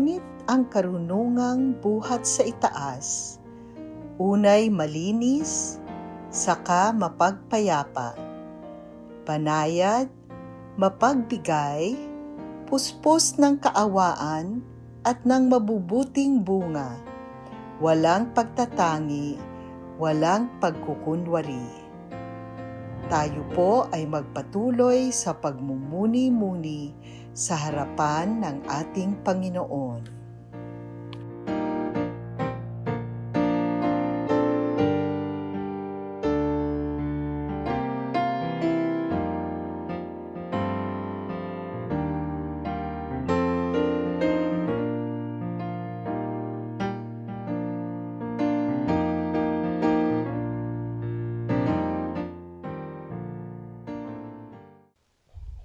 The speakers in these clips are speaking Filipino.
Ngunit ang karunungang buhat sa itaas, unay malinis, saka mapagpayapa, banayad, mapagbigay, puspos ng kaawaan at ng mabubuting bunga, walang pagtatangi, walang pagkukunwari. Tayo po ay magpatuloy sa pagmumuni-muni sa harapan ng ating Panginoon.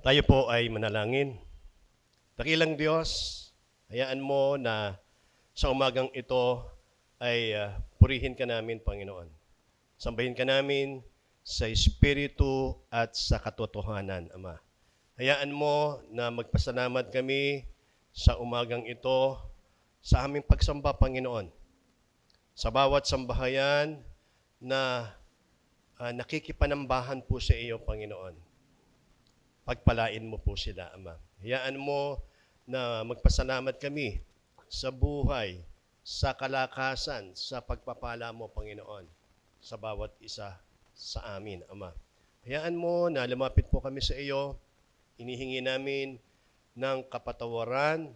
Tayo po ay manalangin. Dakilang Diyos, hayaan mo na sa umagang ito ay purihin ka namin, Panginoon. Sambahin ka namin sa Espiritu at sa katotohanan, Ama. Hayaan mo na magpasalamat kami sa umagang ito sa aming pagsamba, Panginoon. Sa bawat sambahayan na nakikipanambahan po sa iyo, Panginoon. Pagpalain mo po sila, Ama. Hayaan mo na magpasalamat kami sa buhay, sa kalakasan, sa pagpapala mo, Panginoon, sa bawat isa sa amin, Ama. Hayaan mo na lumapit po kami sa iyo. Inihingi namin ng kapatawaran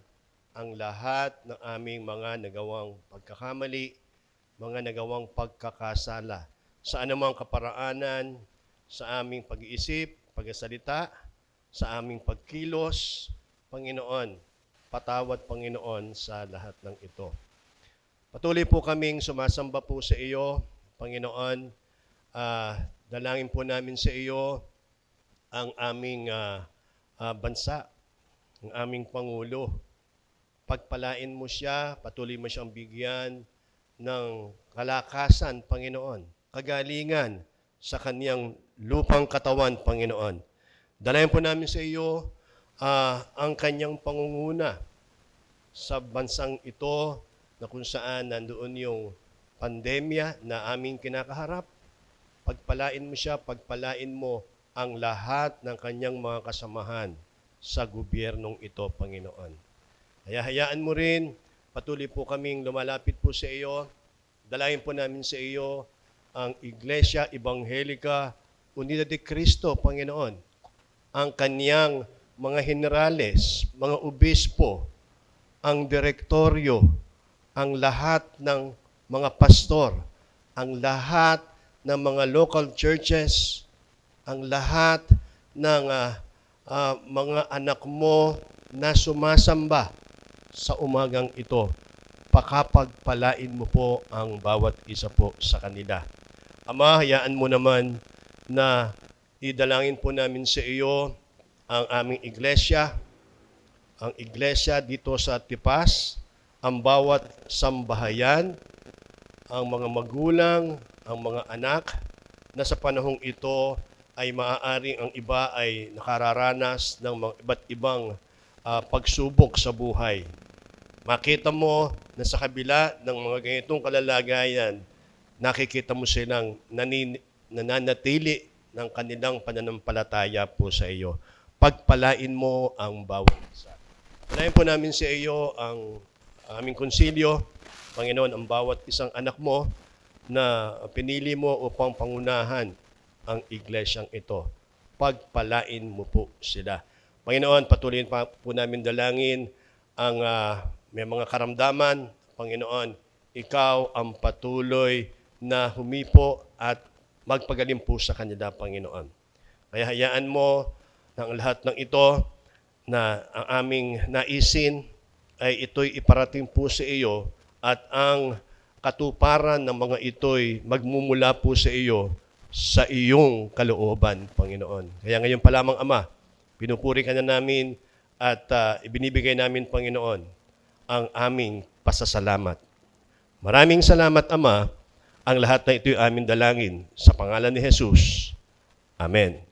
ang lahat ng aming mga nagawang pagkakamali, mga nagawang pagkakasala, sa anumang kaparaanan, sa aming pag-iisip, pagsasalita, sa aming pagkilos, Panginoon, patawad, Panginoon, sa lahat ng ito. Patuloy po kaming sumasamba po sa iyo, Panginoon. Dalangin po namin sa iyo ang aming bansa, ang aming Pangulo. Pagpalain mo siya, patuloy mo siyang bigyan ng kalakasan, Panginoon, kagalingan sa kaniyang lupang katawan, Panginoon. Dalayan po namin sa iyo ang kanyang pangunguna sa bansang ito na kung saan nandoon yung pandemya na aming kinakaharap. Pagpalain mo siya, pagpalain mo ang lahat ng kanyang mga kasamahan sa gobyernong ito, Panginoon. Hayaan mo rin, patuloy po kaming lumalapit po sa iyo. Dalayan po namin sa iyo ang Iglesia Evangelica Unida de Cristo, Panginoon. Ang kaniyang mga generales, mga obispo, ang direktoryo, ang lahat ng mga pastor, ang lahat ng mga local churches, ang lahat ng mga anak mo na sumasamba sa umagang ito. Pakapagpalain mo po ang bawat isa po sa kanila. Ama, hayaan mo naman na idalangin po namin sa iyo ang aming iglesia, ang iglesia dito sa Tipas, ang bawat sambahayan, ang mga magulang, ang mga anak, na sa panahong ito ay maaaring ang iba ay nakararanas ng mga iba't ibang pagsubok sa buhay. Makita mo na sa kabila ng mga ganitong kalalagayan, nakikita mo silang nananatili ng kanilang pananampalataya po sa iyo. Pagpalain mo ang bawat isa. Palain po namin sa iyo ang aming konsilyo, Panginoon, ang bawat isang anak mo na pinili mo upang pangunahan ang iglesyang ito. Pagpalain mo po sila. Panginoon, patuloy pa po namin dalangin ang may mga karamdaman. Panginoon, ikaw ang patuloy na humipo at magpagaling po sa kanila, Panginoon. Kaya hayaan mo ng lahat ng ito na ang aming naisin ay ito'y iparating po sa iyo at ang katuparan ng mga ito'y magmumula po sa iyo sa iyong kalooban, Panginoon. Kaya ngayon pa lamang, Ama, pinupuri ka na namin at ibinibigay namin, Panginoon, ang aming pasasalamat. Maraming salamat, Ama. Ang lahat na ito'y aming dalangin sa pangalan ni Jesus. Amen.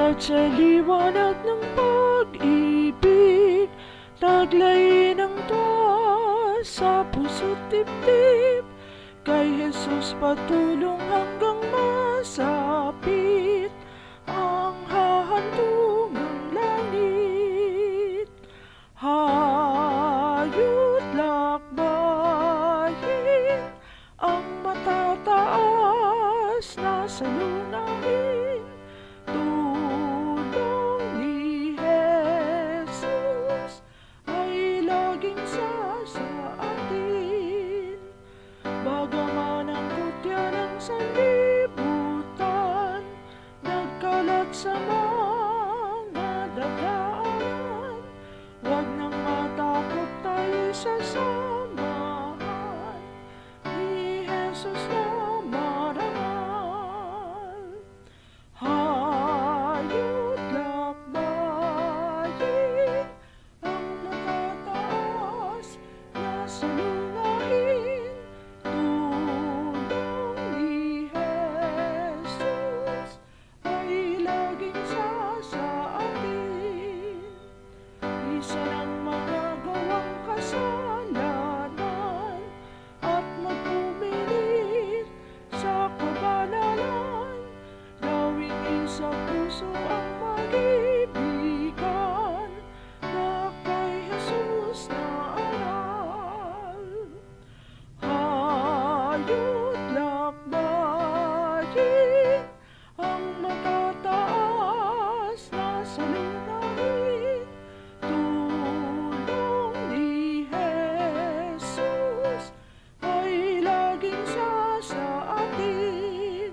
At sa liwanag ng pag-ibig, taglay ng tuwa sa puso't dibdib. Kay Jesus patulong hanggang masapit ang hahandungang langit. Hayot lakbayin ang matataas na salunahin. Tulong ni Jesus ay laging sa atin. Bagaman ang kutya ng sanlibutan nagkalat sa mga dadaanan, huwag nang matakot, tayo'y sasamahan ni Jesus na marangal. Hayot lakbayin ang matataas na salunahin. Tulong ni Jesus ay laging sa atin. Isa ng mga gawang kasalanan at magpumilit sa kabanalan, gawing isa puso ang mag-ibigan na kay Jesus na aral. Hayot lakbayin ang matataas na salunahin. Tulong ni Jesus ay laging sa atin.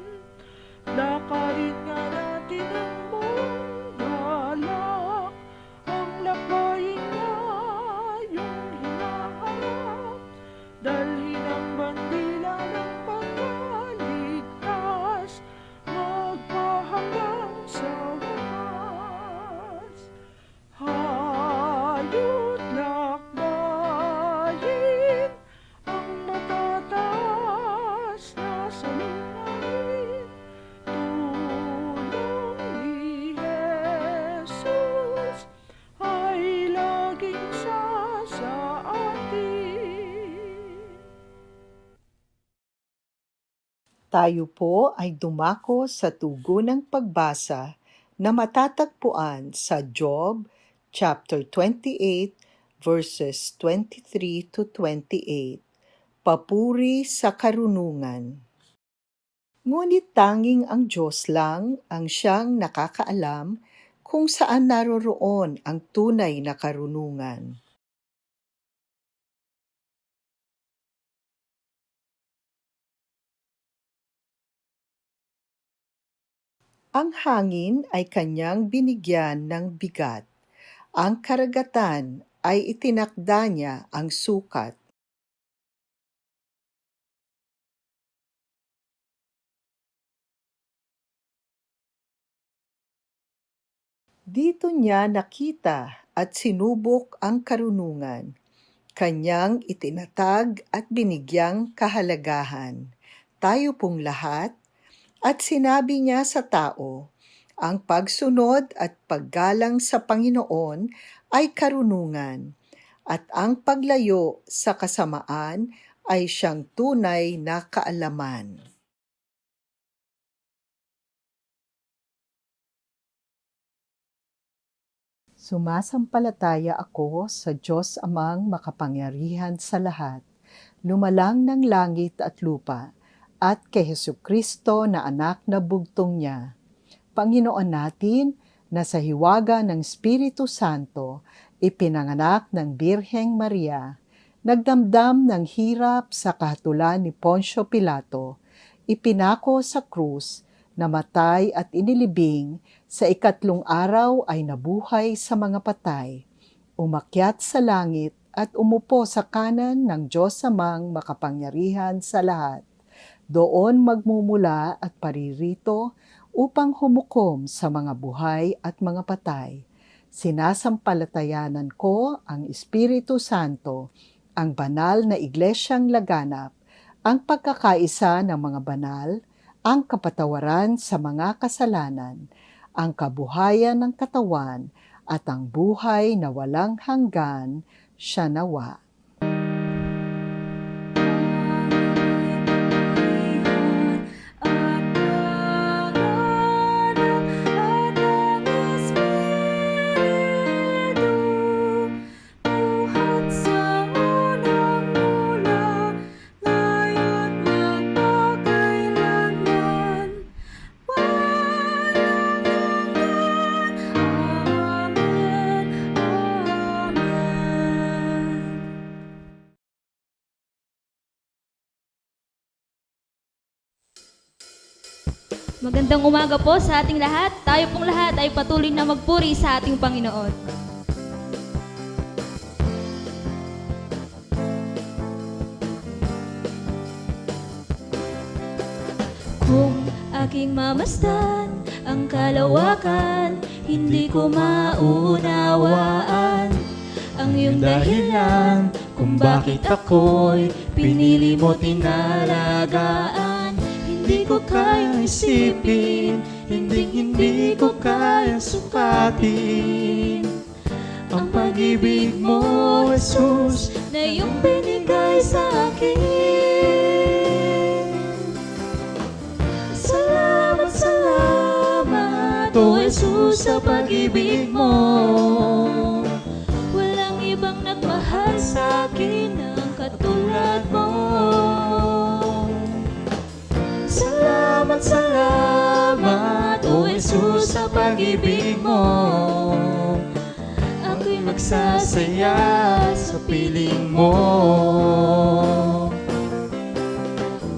Lakarin nga natin ang buong galak, ang lakbayin na yung hinaharap. Dalhin ang bandila ng pagkaligtas, magpahanggang sa wakas. Hayot lakbayin ang matataas na salunahin. Tulong ni Jesus ay laging sa atin. Tayo po ay dumako sa tugunang pagbasa na matatagpuan sa Job chapter 28 verses 23 to 28. Papuri sa karunungan. Ngunit tanging ang Diyos lang ang siyang nakakaalam kung saan naroroon ang tunay na karunungan. Ang hangin ay kanyang binigyan ng bigat. Ang karagatan ay itinakda niya ang sukat. Dito niya nakita at sinubok ang karunungan. Kanyang itinatag at binigyang kahalagahan. Tayo pong lahat. At sinabi niya sa tao, ang pagsunod at paggalang sa Panginoon ay karunungan, at ang paglayo sa kasamaan ay siyang tunay na kaalaman. Sumasampalataya ako sa Diyos Amang makapangyarihan sa lahat, lumalang ng langit at lupa, at kay Hesukristo na anak na bugtong niya, Panginoon natin na sa hiwaga ng Espiritu Santo, ipinanganak ng Birheng Maria, nagdamdam ng hirap sa kahatulan ni Poncio Pilato, ipinako sa krus, namatay at inilibing, sa ikatlong araw ay nabuhay sa mga patay, umakyat sa langit at umupo sa kanan ng Diyos Amang makapangyarihan sa lahat. Doon magmumula at paririto upang humukom sa mga buhay at mga patay. Sinasampalatayanan ko ang Espiritu Santo, ang banal na iglesyang laganap, ang pagkakaisa ng mga banal, ang kapatawaran sa mga kasalanan, ang kabuhayan ng katawan at ang buhay na walang hanggan, siya nawa. Magandang umaga po sa ating lahat. Tayo pong lahat ay patuloy na magpuri sa ating Panginoon. Kung aking mamasdan ang kalawakan, hindi ko maunawaan ang iyong dahilan kung bakit ako'y pinili mo tinalagaan. Hindi ko kayang isipin, hindi ko kayang sukatin ang pag-ibig mo, Jesus, na iyong binigay sa akin. Salamat, salamat, O Jesus, sa pag-ibig mo. Walang ibang nagmahal sa akin ang katulad mo. Salamat, salamat, O Jesus, sa pag-ibig mo. Ako'y magsasaya sa piling mo.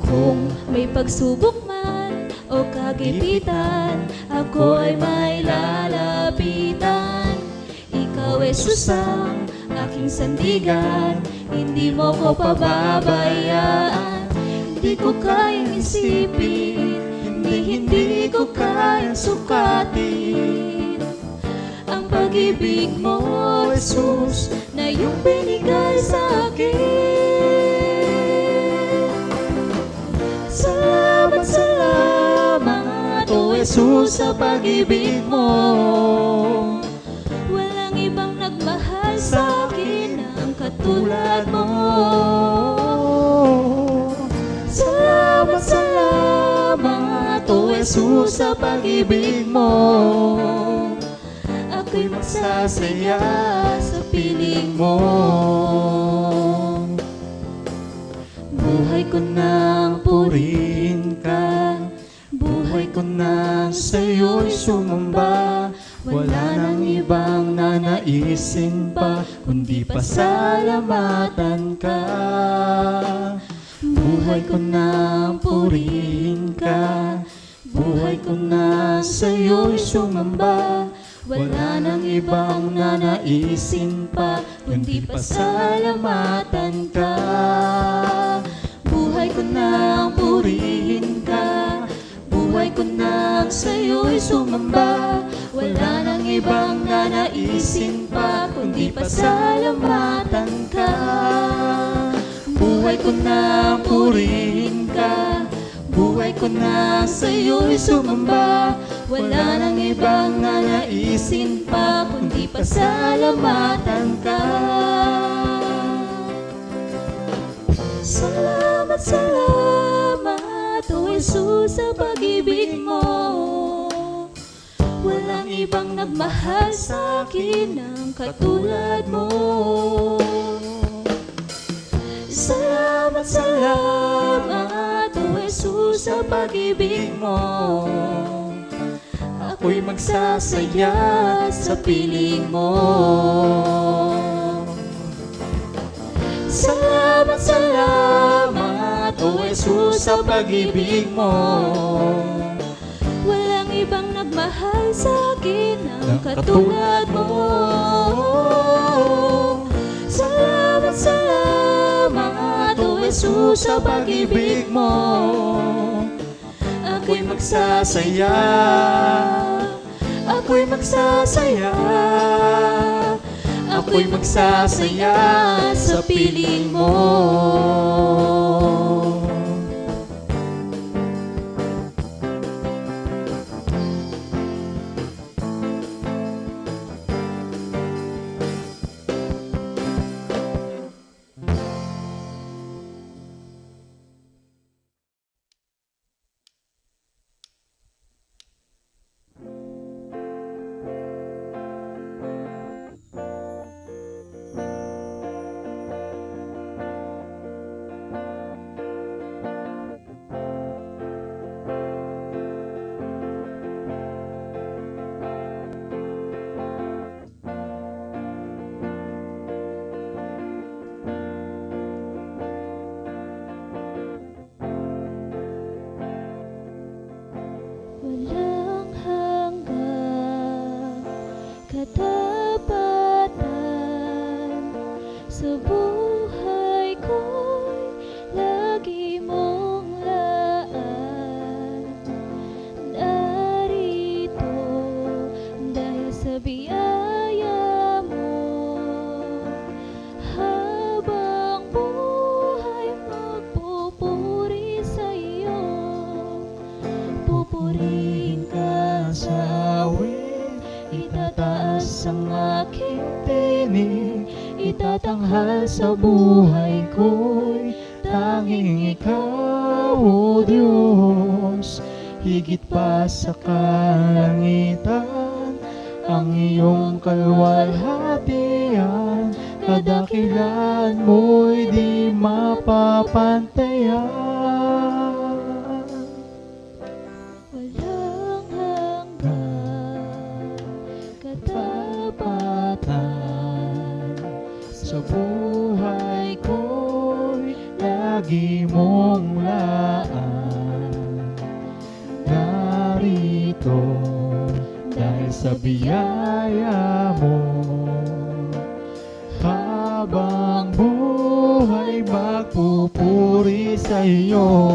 Kung may pagsubok man o kagipitan, ako ay may lalapitan. Ikaw, Jesus, ang aking sandigan, hindi mo ko pababayaan. Hindi ko kayang isipin, hindi ko kayang sukatin ang pag-ibig mo, Jesus, na iyong binigay sa akin. Salamat, salamat, O Jesus, sa pag-ibig mo. Walang ibang nagmahal sa akin ang katulad mo. Salamat, salamat, O Jesus, sa pag-ibig mo. Ako'y magsasaya sa piling mo. Buhay ko nang purihin ka, buhay ko nang sa'yo'y sumamba. Wala nang ibang nanaisin pa, kundi pasalamatan ka. Buhay ko na purihin ka, buhay ko na sa'yo'y sumamba. Wala nang ibang nanaisin pa, kundi pasalamatan ka. Buhay ko na purihin ka, buhay ko na sa'yo'y sumamba. Wala nang ibang nanaisin pa, kundi pasalamatan ka. Buhay ko na purihin ka, buhay ko na sa'yo'y sumamba. Wala nang ibang nanaisin pa, kundi pasalamatan ka. Salamat, salamat, O Jesus, sa pag-ibig mo. Walang ibang nagmahal sa akin ang katulad mo. Salamat, salamat, O Jesus, sa pag-ibig mo. Ako'y magsasaya sa piling mo. Salamat, salamat, O Jesus, sa pag-ibig mo. Walang ibang nagmahal sa akin ang katulad mo. Salamat, salamat, O Jesus, sa pag-ibig mo. Ako'y magsasaya, ako'y magsasaya, ako'y magsasaya sa piling mo. katapatan. Sa buhay ko'y lagi mong laan. Narito dahil sa biyaya mo. Habang buhay magpupuri sa iyo. Pupurihin ka sa awit, itataas ang aking tinig, itatanghal sa buhay ko'y tanging ikaw, O Diyos. Higit pa sa kalangitan, ang iyong kalwalhatian, kadakilan mo'y di mapapantayan. Walang hanggan katapatan. Sa buhay ko'y lagi mong laan. Narito dahil sa biyaya mo. Habang buhay magpupuri sa iyo.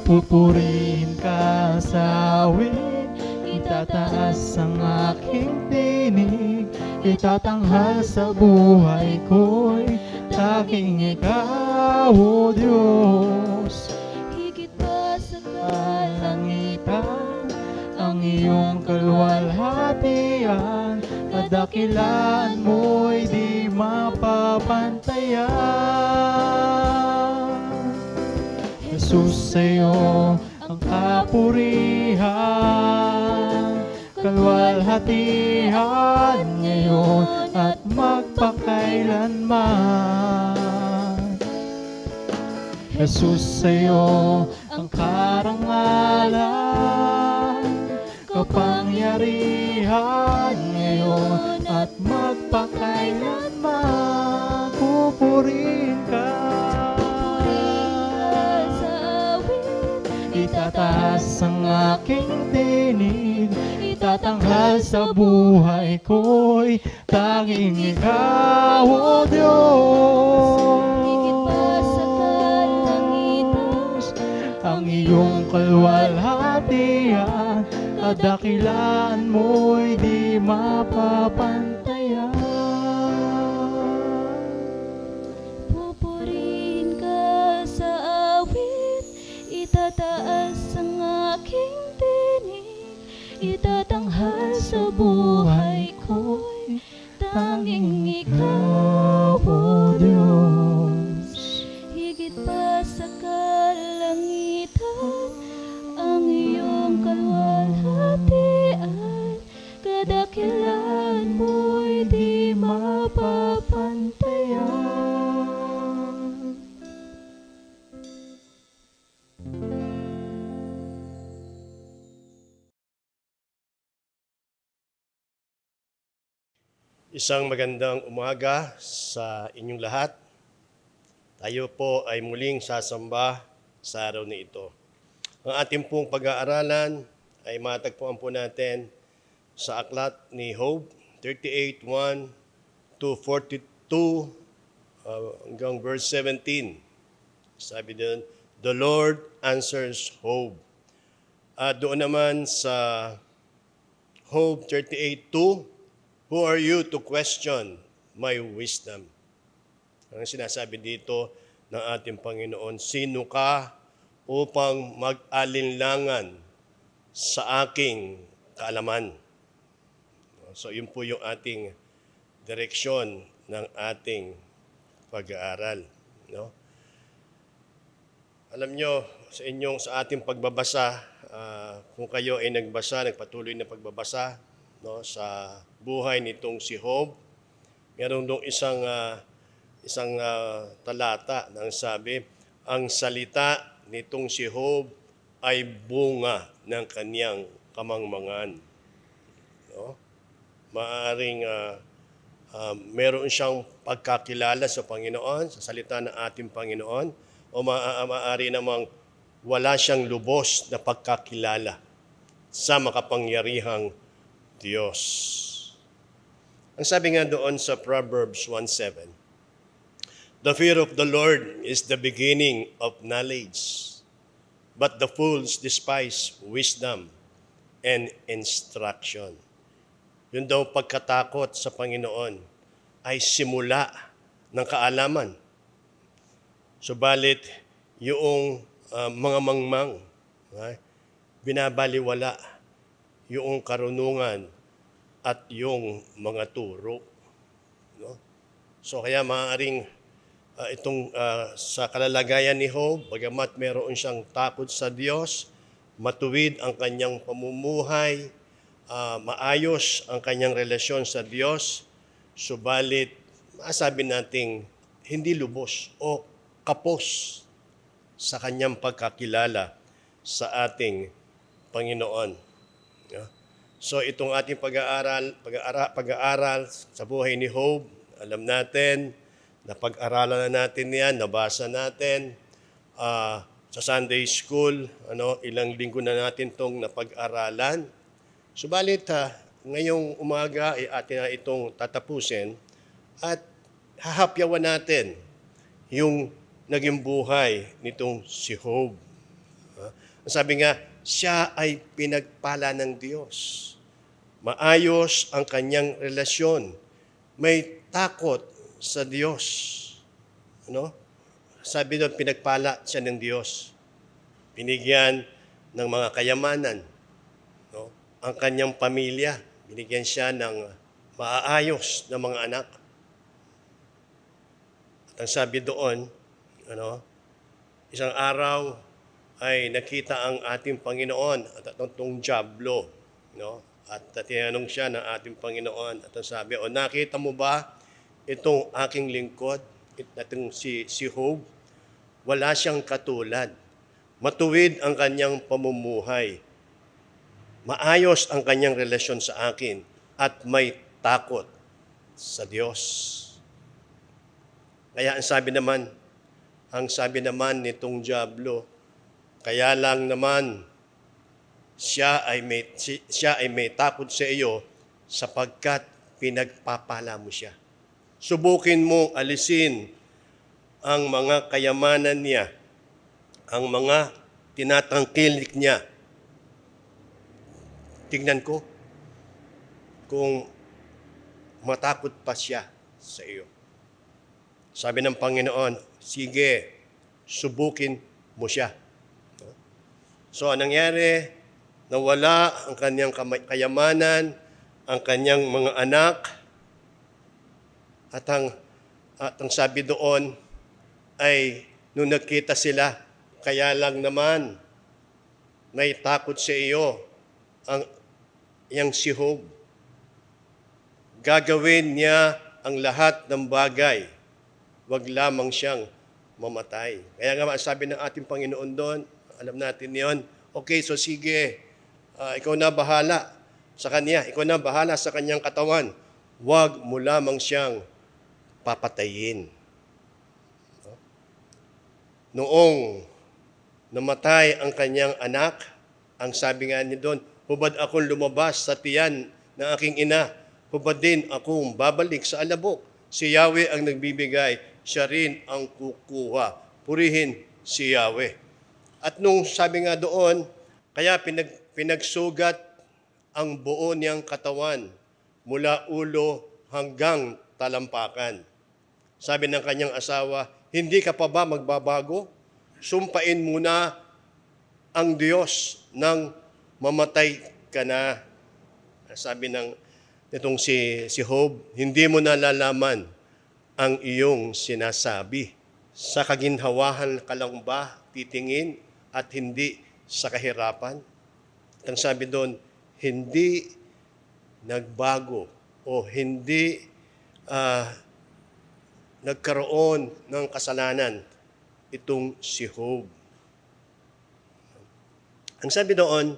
Pupurihin ka sa awit, itataas ang aking tinig, itatanghal sa buhay ko'y tanging ikaw, O Diyos. Higit pa sa kalangitan, ang iyong kalwalhatian, kadakilan mo'y di mapapantayan. Jesus, sa'yo ang kapurihan, kalwalhatian ngayon at magpakailanman. Jesus, sa'yo ang karangalan, kapangyarihan ngayon at magpakailanman. Pupurihin ka sa awit, itataas ang aking tinig, itatanghal sa buhay ko'y tanging ikaw, O Diyos. Higit pa sa kalangitan, ang iyong kalwalhatian, kadakilan mo'y di mapapantayan. Pupurihin ka sa awit, itataas ang aking tinig, itatanghal sa buhay ko'y tanging ikaw, O Diyos. Higit pa sa kalangitan, ang iyong kalwalhatian, kadakilan mo'y di mapapantayan. Isang magandang umaga sa inyong lahat. Tayo po ay muling sasamba sa araw na ito. Ang ating pong pag-aaralan ay matagpuan po natin sa aklat ni Job 38:1 to 42 hanggang verse 17. Sabi doon, the Lord answers Job. At doon naman sa Job 38:2, who are you to question my wisdom? Ang sinasabi dito ng ating Panginoon, sino ka upang mag-alinlangan sa aking kaalaman? So yun po yung ating direksyon ng ating pag-aaral. No? Alam nyo, sa ating pagbabasa, kung kayo ay nagpatuloy na pagbabasa, no, sa buhay nitong si Job, meron dong isang talata na sabi, ang salita nitong si Job ay bunga ng kaniyang kamangmangan. No? Maaring meron siyang pagkakilala sa Panginoon, sa salita ng ating Panginoon, o maaari namang wala siyang lubos na pagkakilala sa makapangyarihang Diyos. Ang sabi nga doon sa Proverbs 1:7, "The fear of the Lord is the beginning of knowledge, but the fools despise wisdom and instruction." Yun daw pagkatakot sa Panginoon ay simula ng kaalaman. Subalit, yung mga mangmang, binabaliwala yung karunungan at yung mga turo. No? So kaya maaaring itong sa kalalagayan ni Job, bagamat meron siyang takot sa Diyos, matuwid ang kanyang pamumuhay, maayos ang kanyang relasyon sa Diyos, subalit masabi nating hindi lubos o kapos sa kanyang pagkakilala sa ating Panginoon. Yeah. So itong ating pag-aaral sa buhay ni Job, alam natin, napag-aralan na natin yan, nabasa natin sa Sunday School, ilang linggo na natin itong napag-aralan. Subalit ngayong umaga ay atin na itong tatapusin at hahapyawan natin yung naging buhay nitong si Job. Sabi nga, siya ay pinagpala ng Diyos. Maayos ang kanyang relasyon. May takot sa Diyos. Sabi doon, pinagpala siya ng Diyos. Binigyan ng mga kayamanan. Ang kanyang pamilya, binigyan siya ng maayos na mga anak. At ang sabi doon, isang araw ay nakita ang ating Panginoon at itong Diablo. At tinanong siya ng ating Panginoon at ang sabi, nakita mo ba itong aking lingkod, itong si Job? Wala siyang katulad. Matuwid ang kanyang pamumuhay. Maayos ang kanyang relasyon sa akin at may takot sa Diyos. Kaya ang sabi naman nitong Diablo, kaya lang naman siya ay may takot sa iyo sapagkat pinagpapala mo siya. Subukin mo alisin ang mga kayamanan niya, ang mga tinatangkilik niya. Tingnan ko kung matakot pa siya sa iyo. Sabi ng Panginoon, sige, subukin mo siya. So, anong nangyari? Nawala ang kanyang kayamanan, ang kanyang mga anak, at ang sabi doon ay nung nagkita sila, kaya lang naman may takot sa iyo ang iyang si Job. Gagawin niya ang lahat ng bagay, wag lamang siyang mamatay. Kaya nga sabi ng ating Panginoon doon, alam natin yon. Okay, so sige, ikaw na bahala sa kanya. Ikaw na bahala sa kanyang katawan. Huwag mo lamang siyang papatayin. Noong namatay ang kanyang anak, ang sabi nga niya doon, hubad akong lumabas sa tiyan ng aking ina, hubad din akong babalik sa alabok. Si Yahweh ang nagbibigay, siya rin ang kukuha. Purihin si Yahweh. At nung sabi nga doon, kaya pinagsugat ang buo niyang katawan mula ulo hanggang talampakan. Sabi ng kanyang asawa, hindi ka pa ba magbabago? Sumpain muna ang Diyos nang mamatay ka na. Sabi nitong si Job, hindi mo nalalaman ang iyong sinasabi. Sa kaginhawahan ka lang ba titingin at hindi sa kahirapan? At ang sabi doon, hindi nagbago o hindi nagkaroon ng kasalanan itong si Job. Ang sabi doon,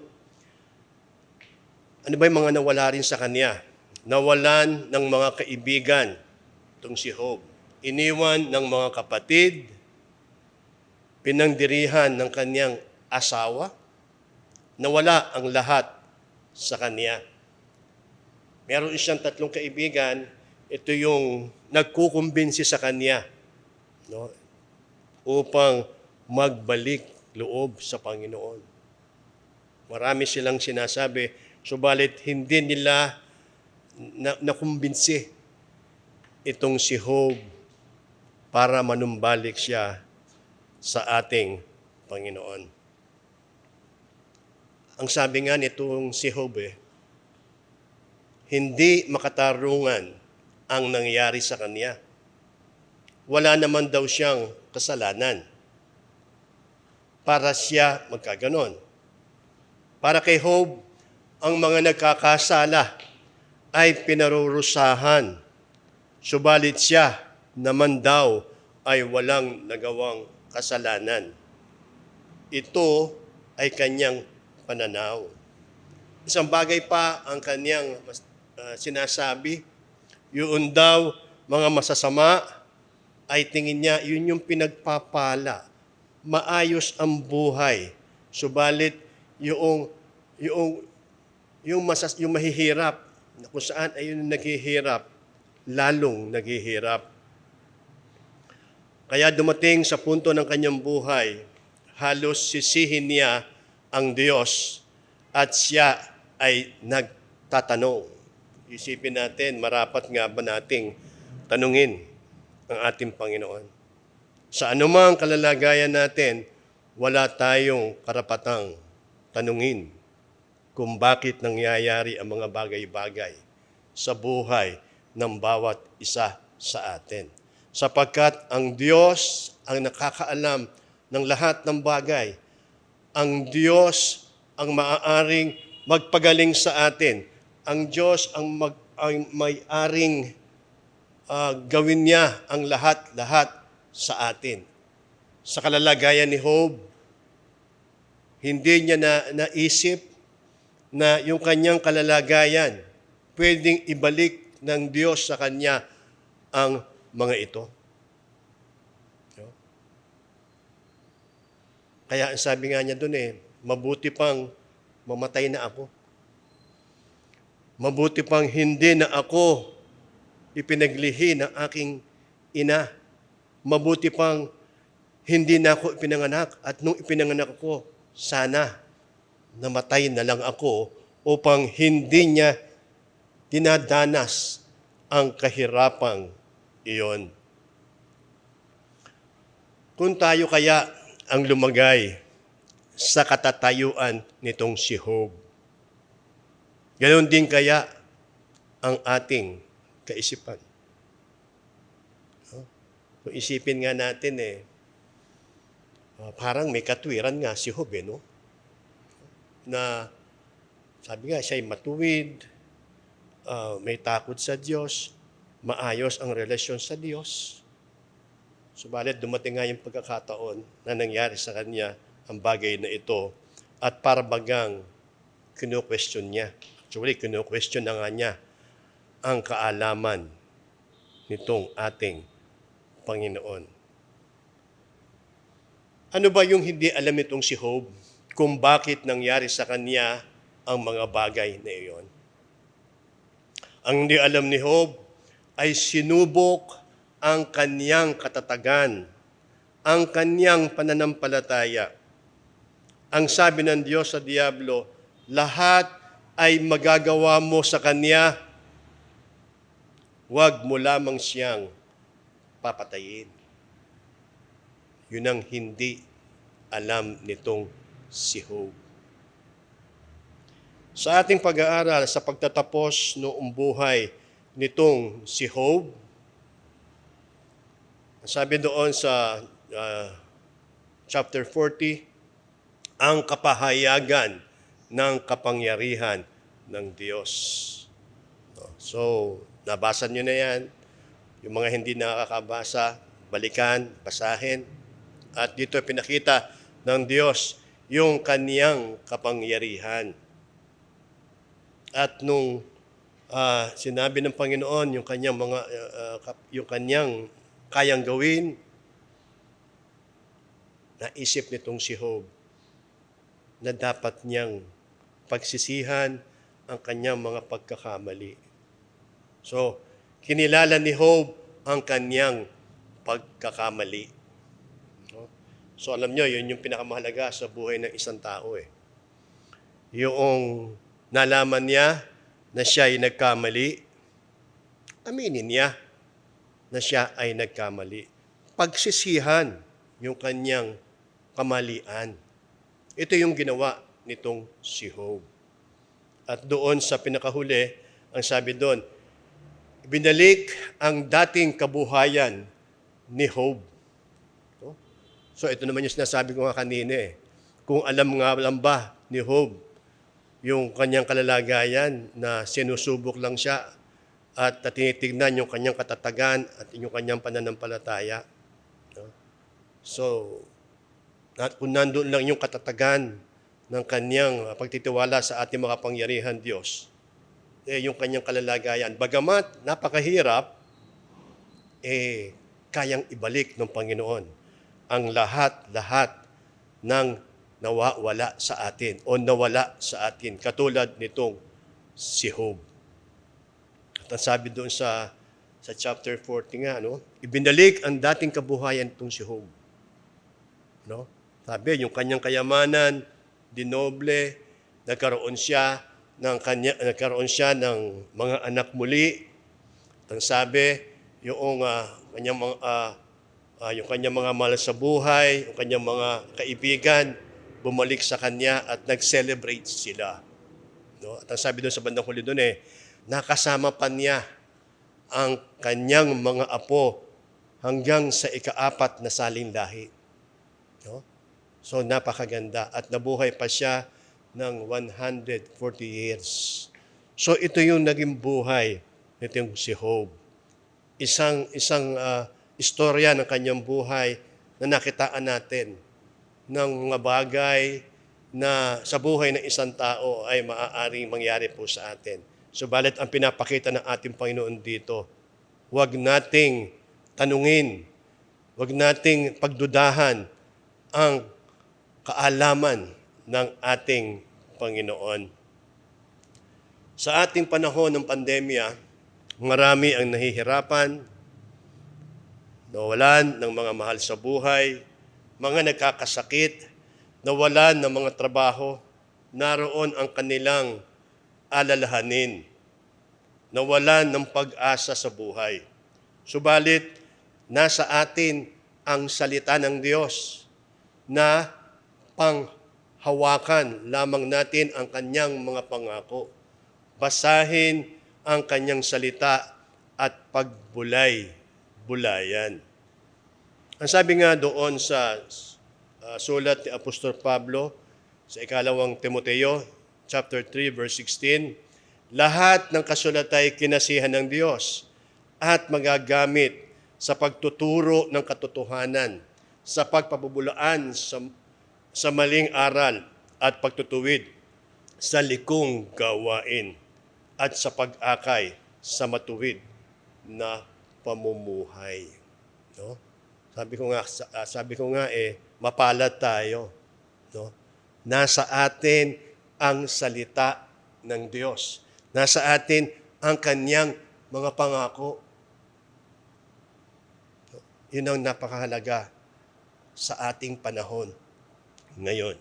ano ba yung mga nawala rin sa kanya? Nawalan ng mga kaibigan itong si Job. Iniwan ng mga kapatid, pinangdirihan ng kanyang asawa, nawala ang lahat sa kanya. Meron siyang 3 kaibigan, ito yung nagkukumbinsi sa kanya, no, upang magbalik loob sa Panginoon. Marami silang sinasabi, subalit hindi nila nakumbinsi itong si Job para manumbalik siya sa ating Panginoon. Ang sabi nga nitong si Job, hindi makatarungan ang nangyari sa kanya. Wala naman daw siyang kasalanan para siya magkaganon. Para kay Job, ang mga nagkakasala ay pinarurusahan, subalit siya naman daw ay walang nagawang kasalanan. Ito ay kanyang pananaw. Isang bagay pa ang kanyang sinasabi, yun daw mga masasama ay tingin niya, yun yung pinagpapala. Maayos ang buhay. Subalit yung mahihirap, na kung saan ay yung naghihirap, lalong naghihirap. Kaya dumating sa punto ng kanyang buhay, halos sisihin niya ang Diyos at siya ay nagtatanong. Isipin natin, marapat nga ba nating tanungin ang ating Panginoon? Sa anumang kalalagayan natin, wala tayong karapatang tanungin kung bakit nangyayari ang mga bagay-bagay sa buhay ng bawat isa sa atin. Sapagkat ang Diyos ang nakakaalam ng lahat ng bagay. Ang Diyos ang maaaring magpagaling sa atin. Ang Diyos ang may-aring gawin niya ang lahat-lahat sa atin. Sa kalalagayan ni Job, hindi niya naisip na yung kanyang kalalagayan, pwedeng ibalik ng Diyos sa kanya ang mga ito. Kaya ang sabi nga niya doon mabuti pang mamatay na ako. Mabuti pang hindi na ako ipinaglihi ng aking ina. Mabuti pang hindi na ako ipinanganak at nung ipinanganak ako, sana namatay na lang ako upang hindi niya dinadanas ang kahirapang iyon. Kung tayo kaya ang lumagay sa katatayuan nitong si Job, ganon din kaya ang ating kaisipan. Kung isipin nga natin parang may katwiran nga si Job, no? Na sabi nga siya'y matuwid, may takot sa Diyos, maayos ang relasyon sa Diyos. Subalit dumating nga yung pagkakataon na nangyari sa kanya ang bagay na ito at parabagang kinu-question niya. Actually, kinu-question na nga niya ang kaalaman nitong ating Panginoon. Ano ba yung hindi alam nitong si Job kung bakit nangyari sa kanya ang mga bagay na iyon? Ang hindi alam ni Job ay sinubok ang kanyang katatagan, ang kanyang pananampalataya. Ang sabi ng Diyos sa Diablo, lahat ay magagawa mo sa kanya, huwag mo lamang siyang papatayin. Yun ang hindi alam nitong si Job. Sa ating pag-aaral, sa pagtatapos noong buhay nitong si Job, sabi doon sa chapter 40, ang kapahayagan ng kapangyarihan ng Diyos. So, nabasa nyo na yan. Yung mga hindi nakakabasa, balikan, basahin. At dito pinakita ng Diyos yung kaniyang kapangyarihan. At nung sinabi ng Panginoon yung kanyang yung kanyang kayang gawin, naisip nitong si Job na dapat niyang pagsisihan ang kanyang mga pagkakamali. So, kinilala ni Job ang kanyang pagkakamali. No? So, alam nyo, yun yung pinakamahalaga sa buhay ng isang tao eh. Yung nalaman niya na siya ay nagkamali, aminin niya na siya ay nagkamali. Pagsisihan yung kanyang kamalian. Ito yung ginawa nitong si Job. At doon sa pinakahuli, ang sabi doon, binalik ang dating kabuhayan ni Job. So ito naman yung sinasabi ko nga kanina eh. Kung alam nga lang ba ni Job yung kanyang kalalagayan na sinusubok lang siya at tinitignan yung kanyang katatagan at yung kanyang pananampalataya. So, kung nandun lang yung katatagan ng kanyang pagtitiwala sa ating makapangyarihan Diyos, yung kanyang kalalagayan, bagamat napakahirap, kayang ibalik ng Panginoon ang lahat-lahat ng nawawala sa atin o nawala sa atin, katulad nitong si Job. At ang sabi doon sa chapter 40 nga, no? Ibinalik ang dating kabuhayan itong si Job. No? Sabi, yung kanyang kayamanan, dinoble, nagkaroon siya ng mga anak muli. At ang sabi, yung kanyang mga mahal sa buhay, yung kanyang mga kaibigan, bumalik sa kanya at nag-celebrate sila. No? At ang sabi doon sa bandang huli doon nakasama pa niya ang kanyang mga apo hanggang sa ika-4 na saling lahi. No? So napakaganda at nabuhay pa siya ng 140 years. So ito yung naging buhay nitong si Job. Isang istorya ng kanyang buhay na nakitaan natin ng mga bagay na sa buhay ng isang tao ay maaaring mangyari po sa atin. Subalit ang pinapakita ng ating Panginoon dito, huwag nating tanungin, huwag nating pagdudahan ang kaalaman ng ating Panginoon. Sa ating panahon ng pandemya, marami ang nahihirapan, nawalan ng mga mahal sa buhay, mga nagkakasakit, nawalan ng mga trabaho, naroon ang kanilang alalahanin, nawalan ng pag-asa sa buhay. Subalit, nasa atin ang salita ng Diyos na panghawakan lamang natin ang kanyang mga pangako. Basahin ang kanyang salita at pagbulay-bulayan. Ang sabi nga doon sa sulat ni Apostol Pablo sa ikalawang Timoteo, chapter 3, verse 16, lahat ng kasulat ay kinasihan ng Diyos at magagamit sa pagtuturo ng katotohanan, sa pagpapabulaan sa maling aral at pagtutuwid sa likong gawain at sa pag-akay sa matuwid na pamumuhay. No? Sabi ko nga mapalad tayo. No? Nasa atin ang salita ng Diyos. Nasa atin ang kanyang mga pangako. Yun ang napakahalaga sa ating panahon ngayon.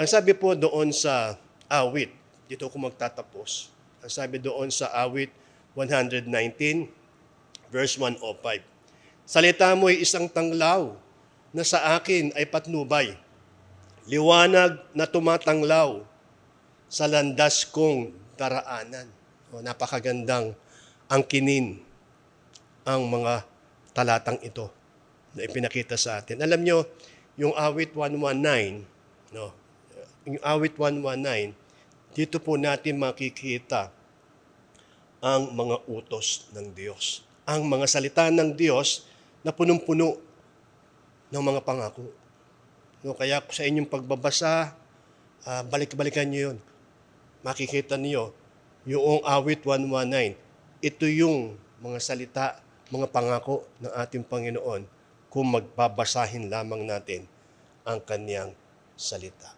Ang sabi po doon sa awit, dito ko magtatapos. Ang sabi doon sa awit 119, verse 105. Salita mo ay isang tanglaw na sa akin ay patnubay. Liwanag na tumatanglaw sa landas kong daraanan. Napakagandang angkinin ang mga talatang ito na ipinakita sa atin. Alam nyo, yung awit 119, yung awit 119, dito po natin makikita ang mga utos ng Diyos. Ang mga salita ng Diyos na punong-puno ng mga pangako. Kaya sa inyong pagbabasa, balik-balikan nyo yun. Makikita niyo yung awit 119. Ito yung mga salita, mga pangako ng ating Panginoon kung magbabasahin lamang natin ang kanyang salita.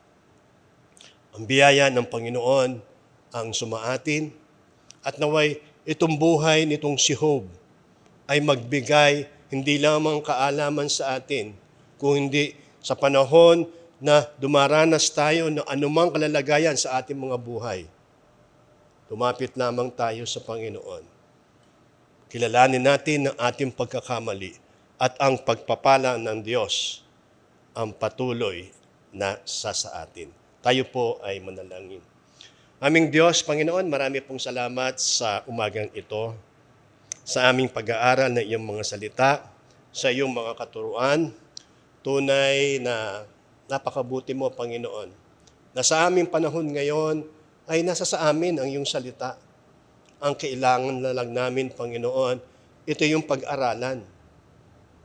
Ang biyaya ng Panginoon ang sumaatin at naway itong buhay nitong si Job ay magbigay hindi lamang kaalaman sa atin, kung hindi sa panahon na dumaranas tayo ng anumang kalalagayan sa ating mga buhay. Tumapit lamang tayo sa Panginoon. Kilalanin natin ang ating pagkakamali at ang pagpapala ng Diyos ang patuloy na sa atin. Tayo po ay manalangin. Aming Diyos, Panginoon, marami pong salamat sa umagang ito, sa aming pag-aaral ng iyong mga salita, sa iyong mga katuruan. Tunay na napakabuti mo, Panginoon, na sa aming panahon ngayon ay nasa sa amin ang iyong salita. Ang kailangan na lang namin, Panginoon, ito yung pag-aralan,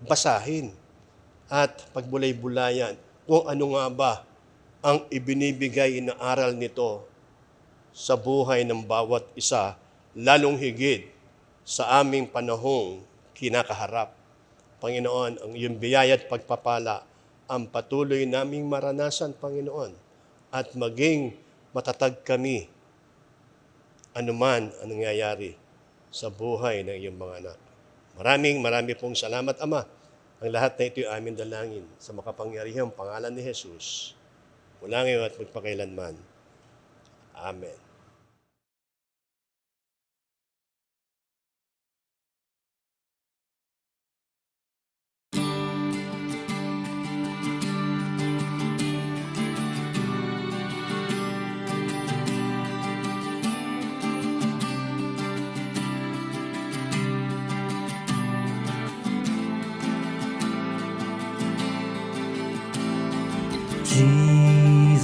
basahin, at pagbulay-bulayan kung ano nga ba ang ibinibigay na aral nito sa buhay ng bawat isa, lalong higit sa aming panahong kinakaharap. Panginoon, ang iyong biyaya at pagpapala ang patuloy naming maranasan, Panginoon, at maging matatag kami anuman ang nangyayari sa buhay ng iyong mga anak. Marami pong salamat, Ama. Ang lahat na ito ay aming dalangin sa makapangyarihang pangalan ni Jesus, mula ngayon at magpakailanman. Amen.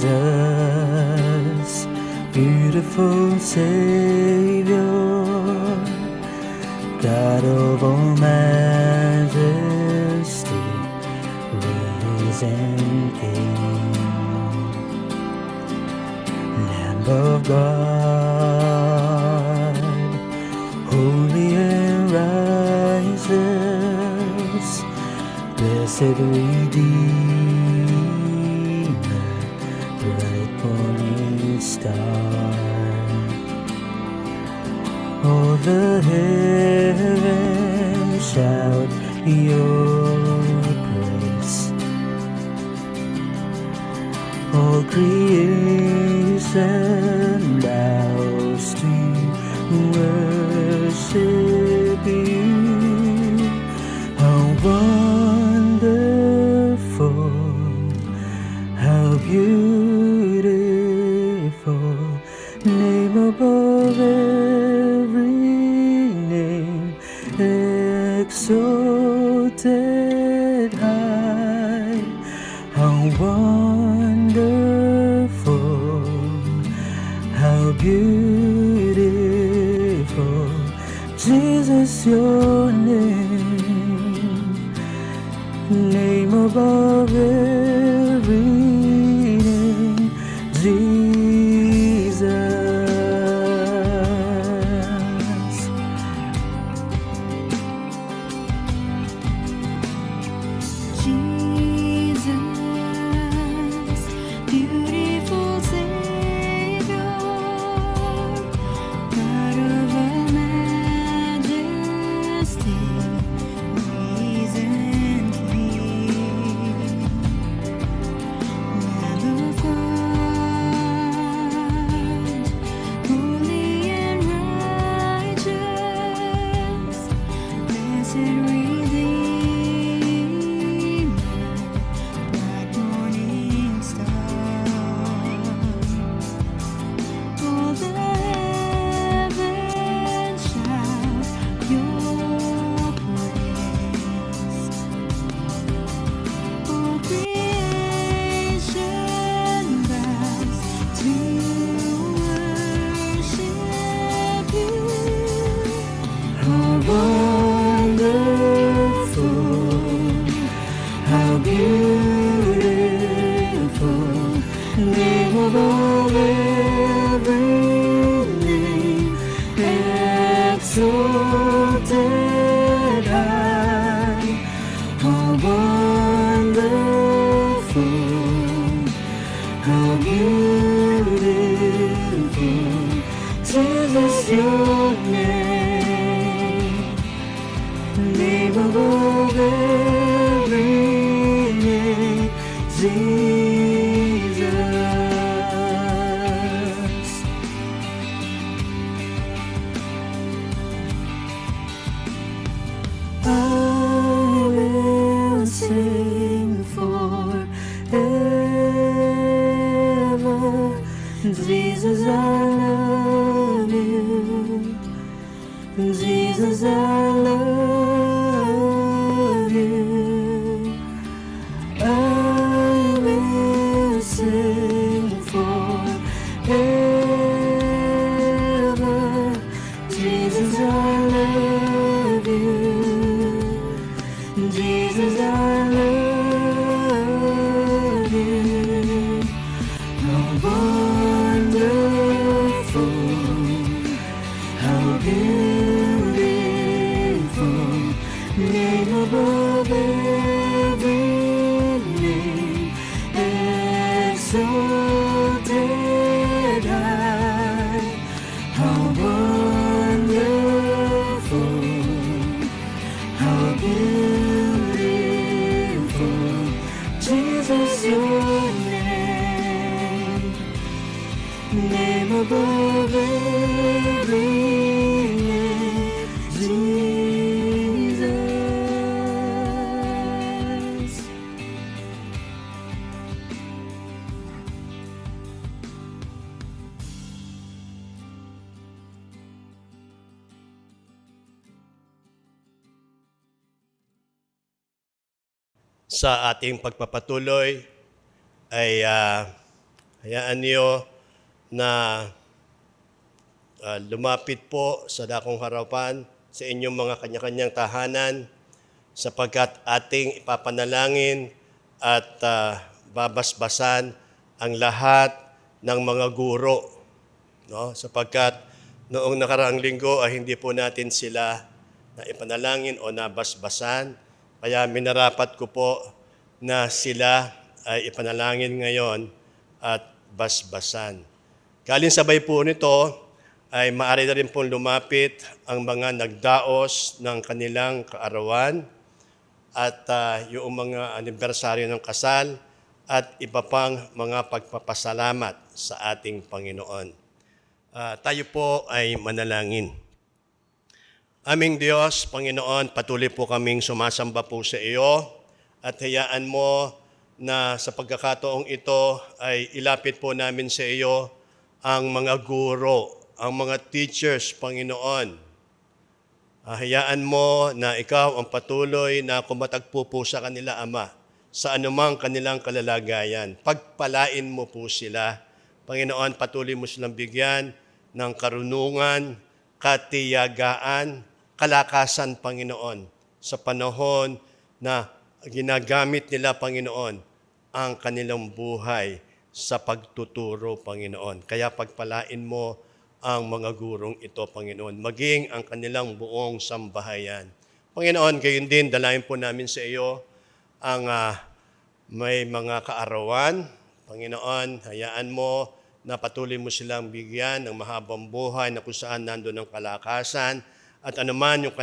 Jesus, beautiful Savior, God of all majesty, risen King, Lamb of God, holy and righteous, blessed Redeemer, bright morning star. All the heavens shout your praise. All creation bows to worship you. How wonderful, how beautiful, name above every name, exalted high. How wonderful, how beautiful, Jesus your name above every name, Jesus. Jesus, beautiful Savior, God of all majesty, risen King, Lamb of God, holy and righteous, blessed Redeemer, bright morning star. All the heavens shout your praise. All creation bows to worship you. How wonderful, how beautiful, name above every name, exalted high. How wonderful, how beautiful, Jesus your name. every name, Jesus. I will sing forever, Jesus, I love you. Jesus, I love you. I will sing forever, Jesus, I love you. Jesus, I love you. How wonderful, how beautiful, name above every name, exalted high. How wonderful, how beautiful, Jesus, your name above every name, Jesus. Sa ating pagpapatuloy ay hayaan niyo na lumapit po sa dakong harapan sa inyong mga kanya-kanyang tahanan sapagkat ating ipapanalangin at babasbasan ang lahat ng mga guro. No? Sapagkat noong nakaraang linggo ay hindi po natin sila na ipanalangin o nabasbasan. Kaya minarapat ko po na sila ay ipanalangin ngayon at basbasan. Kalinsabay po nito ay maaari na rin pong lumapit ang mga nagdaos ng kanilang kaarawan at yung mga anibersaryo ng kasal at iba pang mga pagpapasalamat sa ating Panginoon. Tayo po ay manalangin. Aming Diyos, Panginoon, patuloy po kaming sumasamba po sa iyo at hayaan mo na sa pagkakataong ito ay ilapit po namin sa iyo ang mga guro, ang mga teachers, Panginoon. Hayaan mo na ikaw ang patuloy na kumatagpo po sa kanila, Ama, sa anumang kanilang kalalagayan. Pagpalain mo po sila. Panginoon, patuloy mo silang bigyan ng karunungan, katiyagaan, kalakasan, Panginoon, sa panahon na ginagamit nila, Panginoon, ang kanilang buhay sa pagtuturo, Panginoon. Kaya pagpalain mo ang mga gurong ito, Panginoon, maging ang kanilang buong sambahayan. Panginoon, gayon din, dalayan po namin sa iyo ang may mga kaarawan. Panginoon, hayaan mo na patuloy mo silang bigyan ng mahabang buhay na kung saan nandun ang kalakasan at anuman yung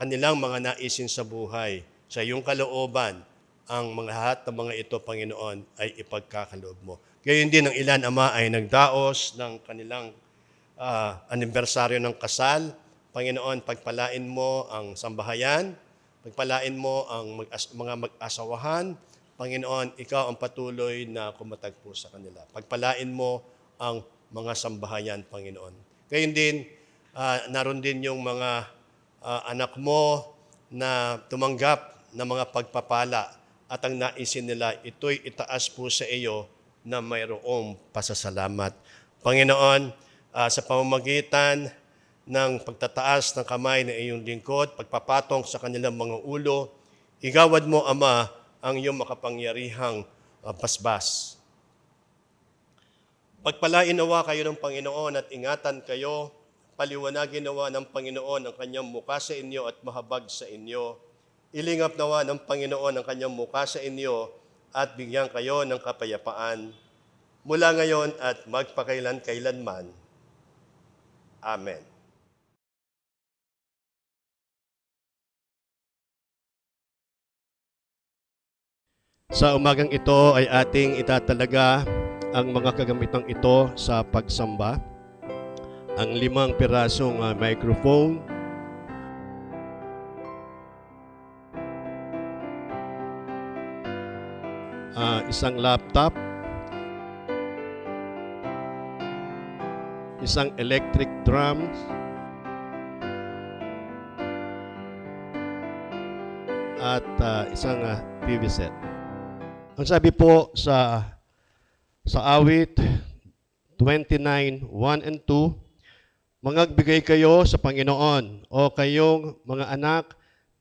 kanilang mga naisin sa buhay, sa iyong kalooban, ang mga lahat ng mga ito, Panginoon, ay ipagkakaloob mo. Gayon din ang ilan, Ama, ay nagdaos ng kanilang anibersaryo ng kasal. Panginoon, pagpalain mo ang sambahayan, pagpalain mo ang mga mag-asawahan. Panginoon, ikaw ang patuloy na kumatagpo sa kanila. Pagpalain mo ang mga sambahayan, Panginoon. Gayon din, naroon din yung mga anak mo na tumanggap ng mga pagpapala at ang naisin nila, ito'y itaas po sa iyo na mayroong pasasalamat. Panginoon, sa pamamagitan ng pagtataas ng kamay ng iyong lingkod, pagpapatong sa kanilang mga ulo, igawad mo, Ama, ang iyong makapangyarihang basbas. Pagpalain nawa kayo ng Panginoon at ingatan kayo, paliwanagin nawa ng Panginoon ang kanyang mukha sa inyo at mahabag sa inyo. Ilingap nawa ng Panginoon ang kanyang mukha sa inyo at bigyan kayo ng kapayapaan. Mula ngayon at magpakailan-kailanman. Amen. Sa umagang ito ay ating itatalaga ang mga kagamitang ito sa pagsamba. Ang 5 pirasong microphone, isang laptop, isang electric drum, at isang TV set. Ang sabi po sa awit 29:1 and 2, mangagbigay kayo sa Panginoon o kayong mga anak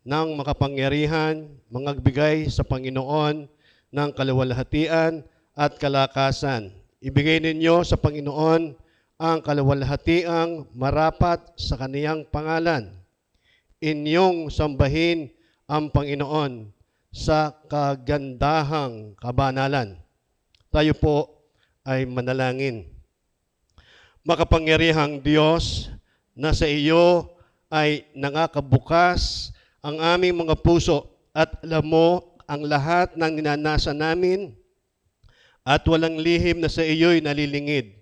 ng makapangyarihan, mangagbigay sa Panginoon ng kaluwalhatian at kalakasan. Ibigay ninyo sa Panginoon ang kaluwalhatiang marapat sa kaniyang pangalan. Inyong sambahin ang Panginoon sa kagandahang kabanalan. Tayo po ay manalangin. Makapangyarihang Diyos, na sa iyo ay nangakabukas ang aming mga puso at alam mo ang lahat ng ninanasa namin at walang lihim na sa iyo'y nalilingid.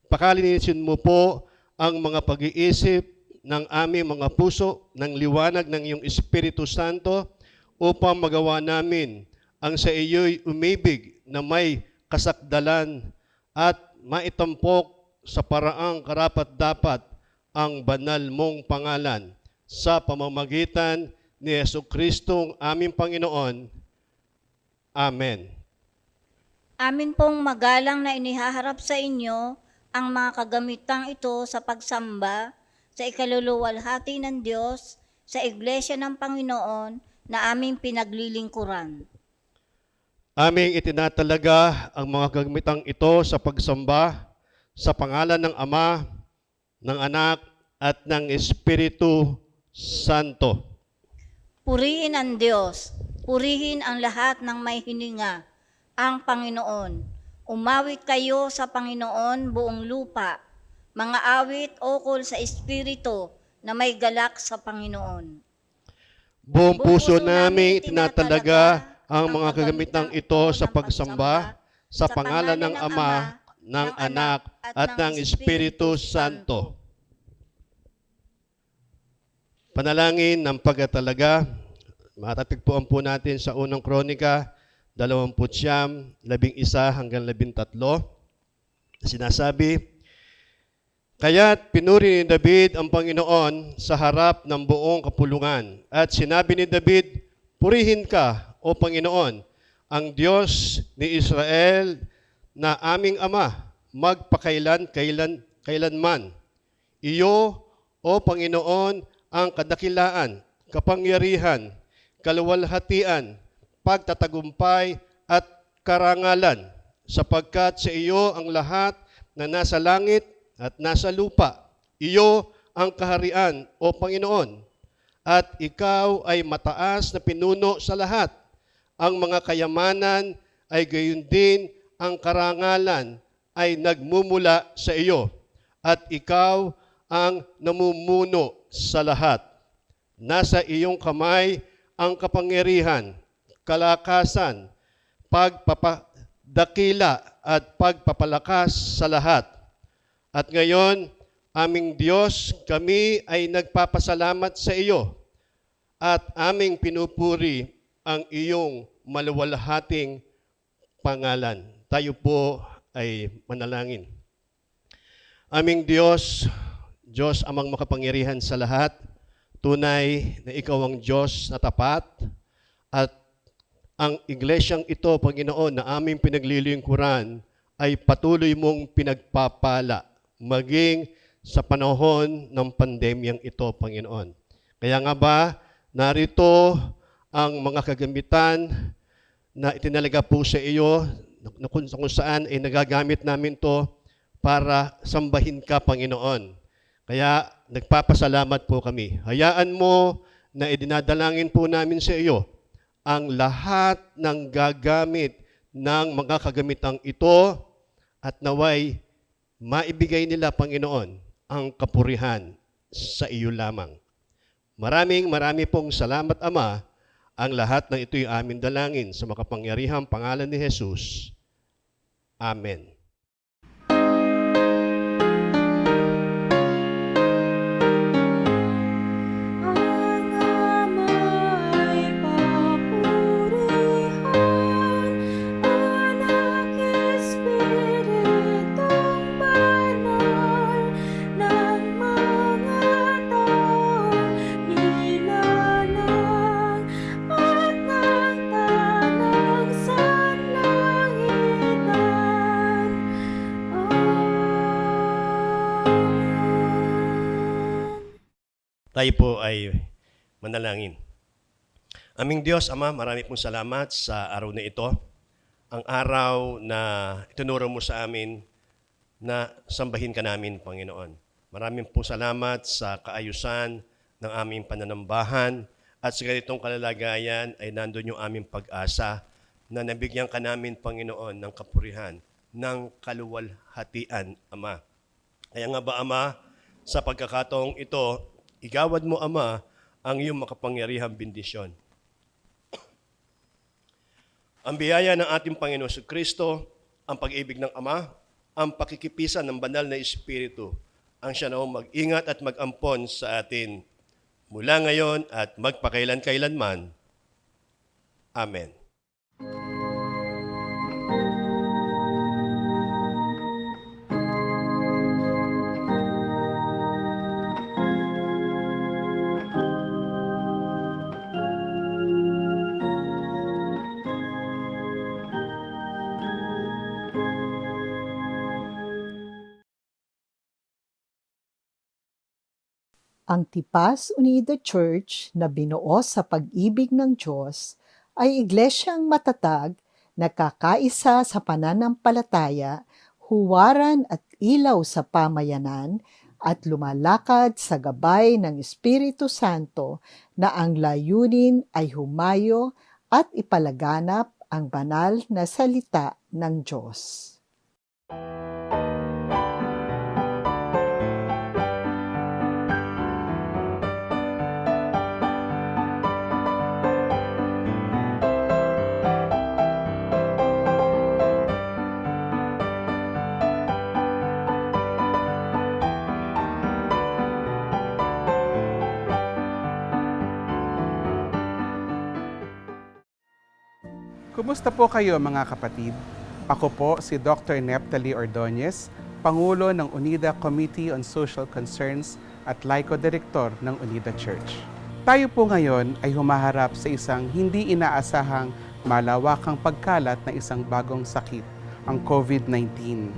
Pakalinisin mo po ang mga pag-iisip ng aming mga puso ng liwanag ng iyong Espiritu Santo upang magawa namin ang sa iyo'y umibig na may kasakdalan at maitampok sa paraang karapat-dapat ang banal mong pangalan sa pamamagitan ni Jesucristong aming Panginoon. Amen. Amin pong magalang na inihaharap sa inyo ang mga kagamitang ito sa pagsamba sa ikaluluwalhati ng Diyos sa Iglesia ng Panginoon na aming pinaglilingkuran. Aming itinatalaga ang mga kagamitang ito sa pagsamba sa pangalan ng Ama, ng Anak, at ng Espiritu Santo. Purihin ang Diyos, purihin ang lahat ng may hininga, ang Panginoon. Umawit kayo sa Panginoon buong lupa, mga awit ukol sa Espiritu na may galak sa Panginoon. Buong puso namin itinatalaga ang mga kagamitang ito sa pagsamba sa pangalan ng Ama, ng Anak, at ng Espiritu Santo. Panalangin ng pagtatalaga. Matatagpuan po natin sa unang Kronika 20:11-13. Sinasabi, kaya't pinuri ni David ang Panginoon sa harap ng buong kapulungan. At sinabi ni David, purihin ka, O Panginoon, ang Diyos ni Israel na aming Ama, magpakailanman. Iyo, O Panginoon, ang kadakilaan, kapangyarihan, kaluwalhatian, pagtatagumpay at karangalan, sapagkat sa iyo ang lahat na nasa langit at nasa lupa. Iyo ang kaharian, O Panginoon, at ikaw ay mataas na pinuno sa lahat. Ang mga kayamanan ay gayon din ang karangalan ay nagmumula sa iyo, at ikaw ang namumuno sa lahat. Nasa iyong kamay ang kapangyarihan, kalakasan, pagpapadakila at pagpapalakas sa lahat. At ngayon, aming Diyos, kami ay nagpapasalamat sa iyo at aming pinupuri ang iyong maluwalhating pangalan. Tayo po ay manalangin. Aming Diyos, Diyos amang makapangyarihan sa lahat, tunay na ikaw ang Diyos na tapat at ang iglesyang ito, Panginoon, na aming pinaglilingkuran ay patuloy mong pinagpapala maging sa panahon ng pandemyang ito, Panginoon. Kaya nga ba, narito ang mga kagamitan na itinalaga po sa iyo na kung saan ay nagagamit namin to para sambahin ka, Panginoon. Kaya nagpapasalamat po kami. Hayaan mo na idinadalangin po namin sa iyo ang lahat ng gagamit ng mga kagamitang ito at naway maibigay nila, Panginoon, ang kapurihan sa iyo lamang. Marami pong salamat, Ama, Ang lahat ng ito'y amin dalangin sa makapangyarihang pangalan ni Jesus. Amen. Ang Ama'y papurihan, Anak, Espiritong Banal, ng mga taong nilalang at ng tanang sanlangitan. Amen. Tayo po ay manalangin. Aming Diyos, Ama, marami pong salamat sa araw na ito. Ang araw na itinuro mo sa amin na sambahin ka namin, Panginoon. Maraming pong salamat sa kaayusan ng aming pananambahan at sa ganitong kalalagayan ay nandun yung aming pag-asa na nabigyan ka namin, Panginoon, ng kapurihan, ng kaluwalhatian, Ama. Kaya nga ba, Ama, sa pagkakataong ito, igawad mo, Ama, ang iyong makapangyarihang bendisyon. Ang biyaya ng ating Panginoon Kristo, ang pag-ibig ng Ama, ang pakikipisan ng banal na Espiritu, ang siya na mag-ingat at mag-ampon sa atin mula ngayon at magpakailan-kailanman. Amen. Ang Tipas Unida Church na binuo sa pag-ibig ng Diyos ay iglesyang matatag, nakakaisa sa pananampalataya, huwaran at ilaw sa pamayanan, at lumalakad sa gabay ng Espiritu Santo na ang layunin ay humayo at ipalaganap ang banal na salita ng Diyos. Kumusta po kayo mga kapatid? Ako po si Dr. Neptali Ordonez, Pangulo ng UNIDA Committee on Social Concerns at Laiko Director ng UNIDA Church. Tayo po ngayon ay humaharap sa isang hindi inaasahang malawakang pagkalat na isang bagong sakit, ang COVID-19.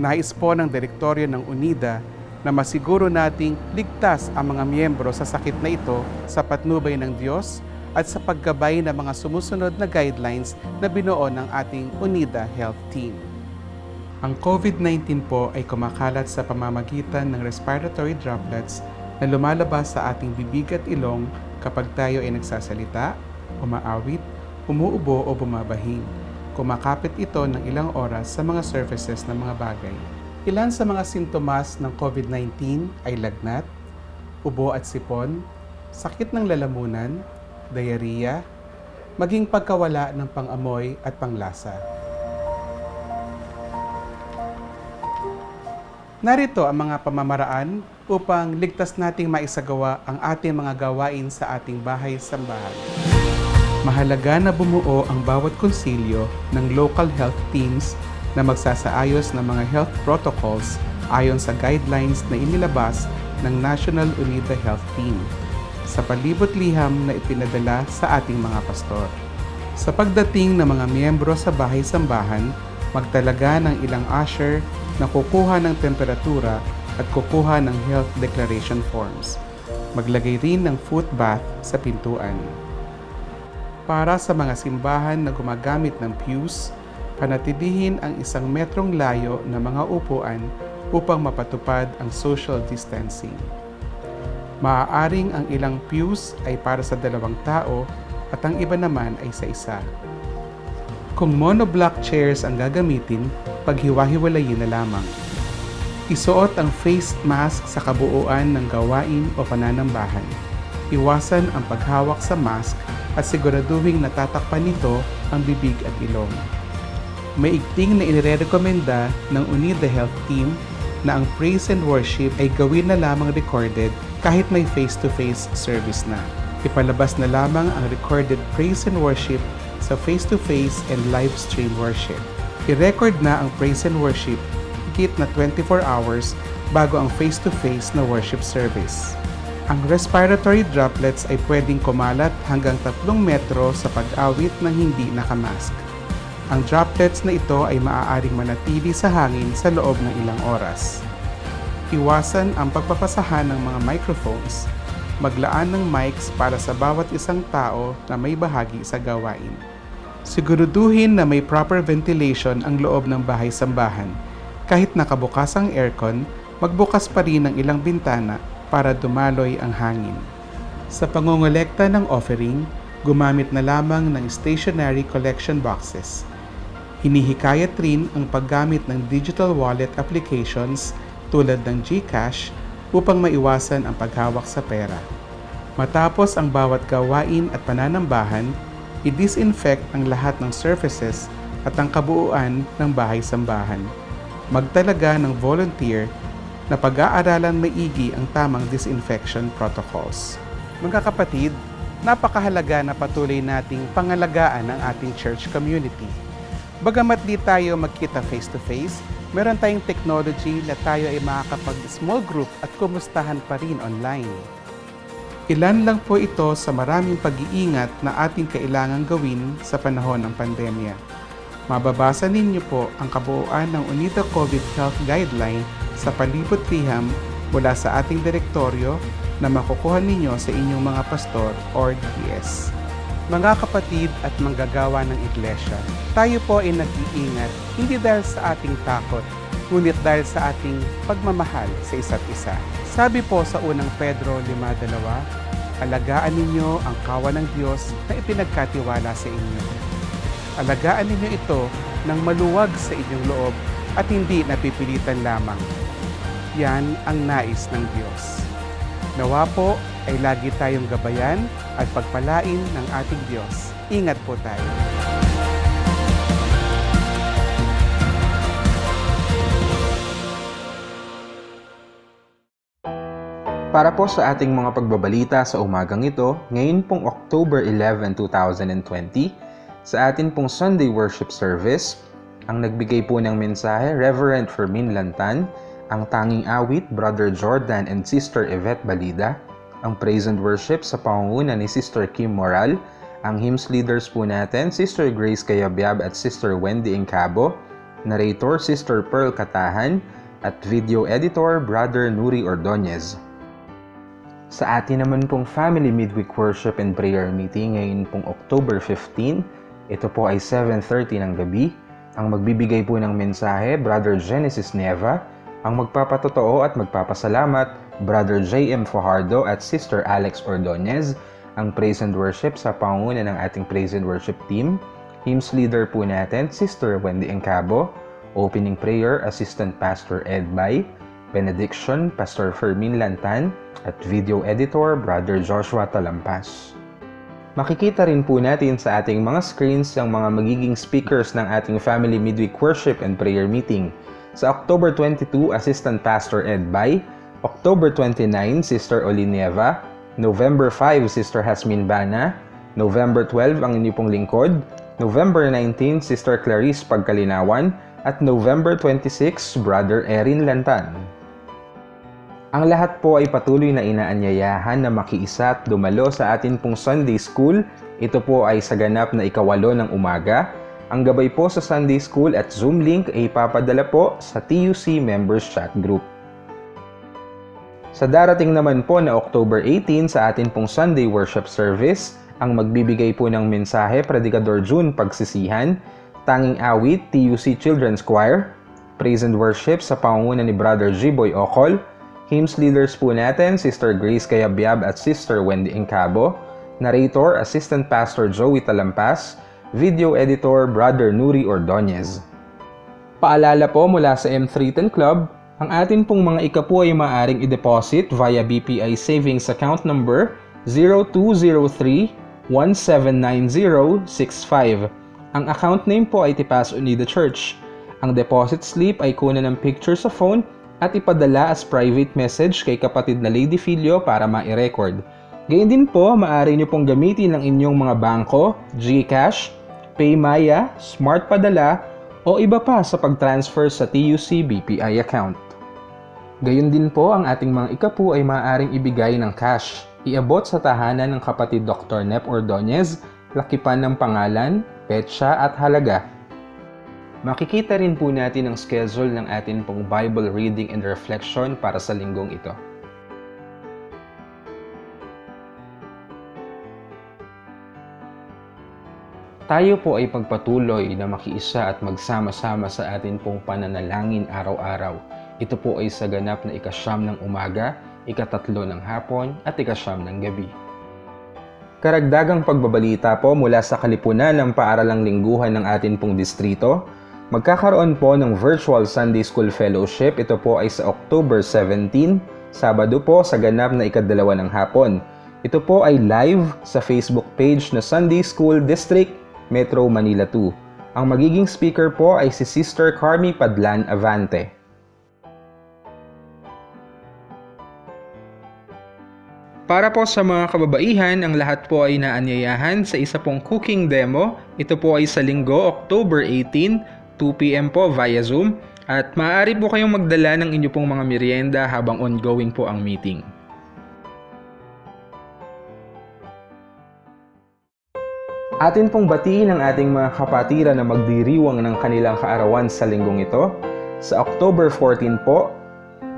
Nais po ng direktoryo ng UNIDA na masiguro nating ligtas ang mga miyembro sa sakit na ito sa patnubay ng Diyos at sa paggabay ng mga sumusunod na guidelines na binuo ng ating UNIDA Health Team. Ang COVID-19 po ay kumakalat sa pamamagitan ng respiratory droplets na lumalabas sa ating bibig at ilong kapag tayo ay nagsasalita, umaawit, umuubo o bumabahing. Kumakapit ito ng ilang oras sa mga surfaces ng mga bagay. Ilan sa mga sintomas ng COVID-19 ay lagnat, ubo at sipon, sakit ng lalamunan, diarrhea, maging pagkawala ng pang-amoy at panglasa. Narito ang mga pamamaraan upang ligtas nating maisagawa ang ating mga gawain sa ating bahay-sambahan. Mahalaga na bumuo ang bawat konsilyo ng local health teams na magsasaayos ng mga health protocols ayon sa guidelines na inilabas ng National UNIDA Health Team sa palibot-liham na ipinadala sa ating mga pastor. Sa pagdating ng mga miyembro sa bahay-sambahan, magtalaga ng ilang usher na kukuha ng temperatura at kukuha ng health declaration forms. Maglagay rin ng foot bath sa pintuan. Para sa mga simbahan na gumagamit ng pews, panatilihin ang 1 metrong layo na mga upuan upang mapatupad ang social distancing. Maaaring ang ilang pews ay para sa 2 tao at ang iba naman ay sa isa. Kung monoblock chairs ang gagamitin, paghiwa-hiwalayin na lamang. Isuot ang face mask sa kabuuan ng gawain o pananambahan. Iwasan ang paghawak sa mask at siguraduhing natatakpan nito ang bibig at ilong. May igting na inirekomenda ng UNIDA Health Team na ang praise and worship ay gawin na lamang recorded kahit may face-to-face service na. Ipalabas na lamang ang recorded praise and worship sa face-to-face and live stream worship. I-record na ang praise and worship higit na 24 hours bago ang face-to-face na worship service. Ang respiratory droplets ay pwedeng kumalat hanggang 3 metro sa pag-awit ng hindi nakamask. Ang droplets na ito ay maaaring manatili sa hangin sa loob ng ilang oras. Iwasan ang pagpapasahan ng mga microphones. Maglaan ng mics para sa bawat isang tao na may bahagi sa gawain. Siguraduhin na may proper ventilation ang loob ng bahay-sambahan. Kahit nakabukas ang aircon, magbukas pa rin ang ilang bintana para dumaloy ang hangin. Sa pangongolekta ng offering, gumamit na lamang ng stationary collection boxes. Hinihikayat rin ang paggamit ng digital wallet applications tulad ng GCash upang maiwasan ang paghawak sa pera. Matapos ang bawat gawain at pananambahan, i-disinfect ang lahat ng surfaces at ang kabuuan ng bahay-sambahan. Magtalaga ng volunteer na pag-aaralan maigi ang tamang disinfection protocols. Mga kapatid, napakahalaga na patuloy nating pangalagaan ang ating church community. Bagamat di tayo magkita face-to-face, meron tayong technology na tayo ay makakapag-small group at kumustahan pa rin online. Ilan lang po ito sa maraming pag-iingat na ating kailangang gawin sa panahon ng pandemya. Mababasa ninyo po ang kabuuan ng UNIDA COVID Health Guideline sa palibot liham mula sa ating direktoryo na makukuha ninyo sa inyong mga pastor or DPS. Mga kapatid at manggagawa ng iglesia, tayo po ay nag-iingat hindi dahil sa ating takot, ngunit dahil sa ating pagmamahal sa isa't isa. Sabi po sa unang Pedro 5:2, alagaan ninyo ang kawan ng Diyos na ipinagkatiwala sa inyo. Alagaan ninyo ito ng maluwag sa inyong loob at hindi napipilitan lamang. Yan ang nais ng Diyos. Nawa po ay lagi tayong gabayan at pagpalain ng ating Diyos. Ingat po tayo. Para po sa ating mga pagbabalita sa umagang ito, ngayon pong October 11, 2020, sa atin pong Sunday Worship Service, ang nagbigay po ng mensahe, Reverend Fermin Lantan, ang tanging awit, Brother Jordan and Sister Yvette Balida, ang praise and worship sa pangunguna ni Sister Kim Moral, ang hymns leaders po natin, Sister Grace Cayabyab at Sister Wendy Encabo, narrator Sister Pearl Katahan, at video editor Brother Nuri Ordonez. Sa atin naman pong Family Midweek Worship and Prayer Meeting ngayon pong October 15, ito po ay 7:30 ng gabi. Ang magbibigay po ng mensahe, Brother Genesis Neva, ang magpapatotoo at magpapasalamat, Brother J.M. Fajardo at Sister Alex Ordonez, ang praise and worship sa pangunguna ng ating praise and worship team, hymns leader po natin, Sister Wendy Encabo, opening prayer, Assistant Pastor Ed Bay, benediction, Pastor Fermin Lantan, at video editor, Brother Joshua Talampas. Makikita rin po natin sa ating mga screens ang mga magiging speakers ng ating Family Midweek Worship and Prayer Meeting. Sa October 22, Assistant Pastor Ed Bay, October 29, Sister Olineva, November 5, Sister Hasmin Bana, November 12, ang inyo pong lingkod, November 19, Sister Clarice Pagkalinawan, at November 26, Brother Erin Lantan. Ang lahat po ay patuloy na inaanyayahan na makiisa at dumalo sa atin pong Sunday School. Ito po ay sa ganap na 8 ng umaga. Ang gabay po sa Sunday School at Zoom link ay ipapadala po sa TUC Members Chat Group. Sa darating naman po na October 18 sa atin pong Sunday Worship Service, ang magbibigay po ng mensahe, Predicador June Pagsisihan, tanging awit, TUC Children's Choir, praise and worship sa pangunguna ni Brother G-Boy Ocol, hymns leaders po natin, Sister Grace Cayabyab at Sister Wendy Encabo, narrator, Assistant Pastor Joey Talampas, video editor, Brother Nuri Ordonez. Paalala po mula sa M310 Club, ang atin pong mga ikapo ay maaaring i-deposit via BPI Savings Account Number 179065. Ang account name po ay Tipas Unida Church. Ang deposit slip ay kunan ng picture sa phone at ipadala as private message kay kapatid na Lady Filio para ma-record. Gayun din po, maaari nyo pong gamitin ang inyong mga bangko, GCash, PayMaya, Smart Padala, o iba pa sa pag-transfer sa TUC BPI account. Gayun din po, ang ating mga ikapu ay maaaring ibigay ng cash. Iabot sa tahanan ng kapatid Dr. Nep Ordonez, lakipan ng pangalan, petsa at halaga. Makikita rin po natin ang schedule ng atin pong Bible reading and reflection para sa linggong ito. Tayo po ay pagpatuloy na makiisa at magsama-sama sa atin pong pananalangin araw-araw. Ito po ay sa ganap na ika-9 ng umaga, ika-3 ng hapon at ika-9 ng gabi. Karagdagang pagbabalita po mula sa kalipunan ng paaralang lingguhan ng atin pong distrito. Magkakaroon po ng Virtual Sunday School Fellowship. Ito po ay sa October 17, Sabado po sa ganap na ika-2 ng hapon. Ito po ay live sa Facebook page na Sunday School District, Metro Manila 2. Ang magiging speaker po ay si Sister Carmi Padlan Avante. Para po sa mga kababaihan, ang lahat po ay naanyayahan sa isa pong cooking demo. Ito po ay sa linggo, October 18, 2 p.m. po via Zoom. At maaari po kayong magdala ng inyo pong mga merienda habang ongoing po ang meeting. Atin pong batiin ang ating mga kapatiran na magdiriwang ng kanilang kaarawan sa linggong ito. Sa October 14 po,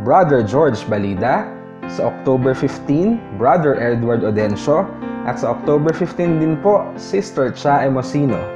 Brother George Balida. Sa October 15, Brother Edward Odencio. At sa October 15 din po, Sister Cha Emosino.